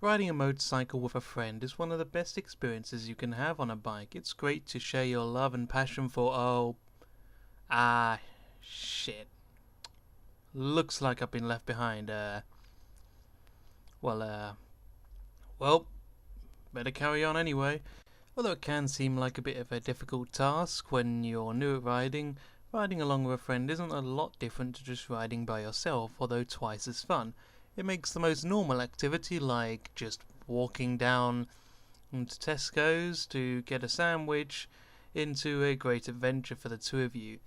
Riding a motorcycle with a friend is one of the best experiences you can have on a bike. It's great to share your love and passion for shit. Looks like I've been left behind. Well, uh, well, better carry on anyway. Although it can seem like a bit of a difficult task when you're new at riding, riding along with a friend isn't a lot different to just riding by yourself, although twice as fun. It makes the most normal activity like just walking down to Tesco's to get a sandwich into a great adventure for the two of you.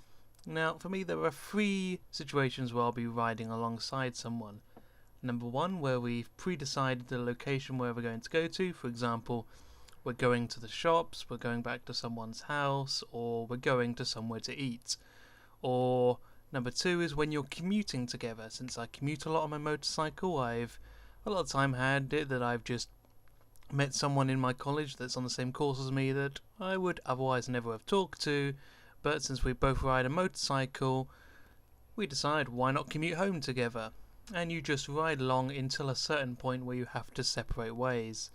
Now, for me, there are three situations where I'll be riding alongside someone. Number one, where we've pre-decided the location where we're going to go to. For example, we're going to the shops, we're going back to someone's house, or we're going to somewhere to eat. Or number two is when you're commuting together. Since I commute a lot on my motorcycle, I've a lot of time had it that I've just met someone in my college that's on the same course as me that I would otherwise never have talked to, but since we both ride a motorcycle, we decide why not commute home together. And you just ride along until a certain point where you have to separate ways.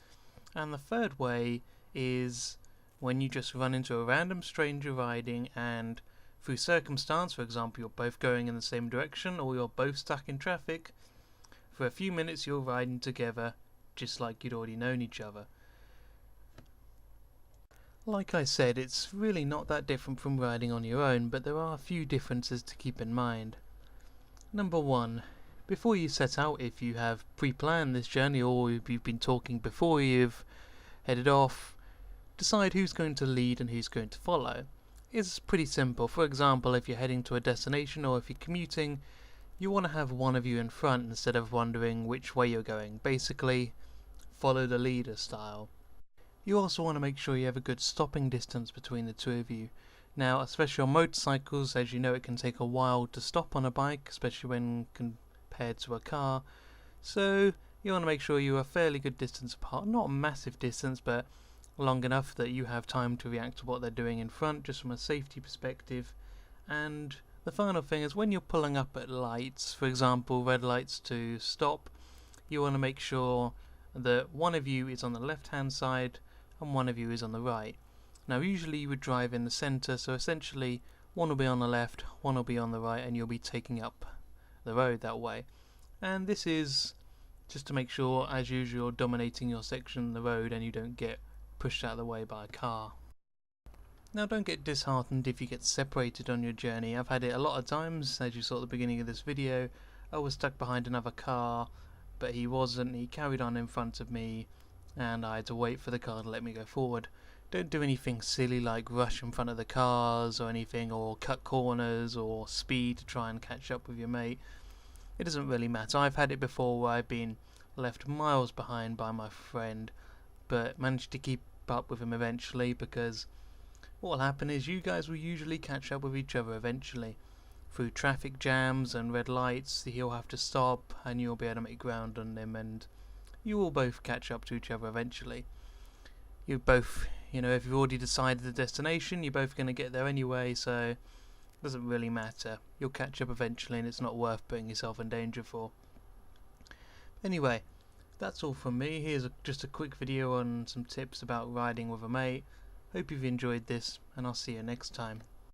And the third way is when you just run into a random stranger riding and through circumstance, for example, you're both going in the same direction or you're both stuck in traffic, for a few minutes you're riding together just like you'd already known each other. Like I said, it's really not that different from riding on your own, but there are a few differences to keep in mind. Number one, before you set out, if you have pre-planned this journey or if you've been talking before you've headed off, decide who's going to lead and who's going to follow. It's pretty simple. For example, if you're heading to a destination or if you're commuting, you want to have one of you in front instead of wondering which way you're going. Basically, follow the leader style. You also want to make sure you have a good stopping distance between the two of you. Now, especially on motorcycles, as you know, it can take a while to stop on a bike, especially when compared to a car. So you want to make sure you are a fairly good distance apart. Not a massive distance, but long enough that you have time to react to what they're doing in front, just from a safety perspective. And the final thing is when you're pulling up at lights, for example, red lights to stop, you want to make sure that one of you is on the left-hand side and one of you is on the right. Now, usually you would drive in the center, so essentially one will be on the left, one will be on the right, and you'll be taking up the road that way. And this is just to make sure, as usual, dominating your section of the road and you don't get pushed out of the way by a car. Now, don't get disheartened if you get separated on your journey. I've had it a lot of times, as you saw at the beginning of this video. I was stuck behind another car, but he wasn't. He carried on in front of me, and I had to wait for the car to let me go forward. Don't do anything silly like rush in front of the cars or anything, or cut corners or speed to try and catch up with your mate. It doesn't really matter. I've had it before where I've been left miles behind by my friend, but managed to keep up with him eventually, because what will happen is you guys will usually catch up with each other eventually. Through traffic jams and red lights, he'll have to stop and you'll be able to make ground on him, and you will both catch up to each other eventually. You both, if you've already decided the destination, you're both going to get there anyway, so it doesn't really matter. You'll catch up eventually and it's not worth putting yourself in danger for. Anyway, that's all from me. Here's just a quick video on some tips about riding with a mate. Hope you've enjoyed this, and I'll see you next time.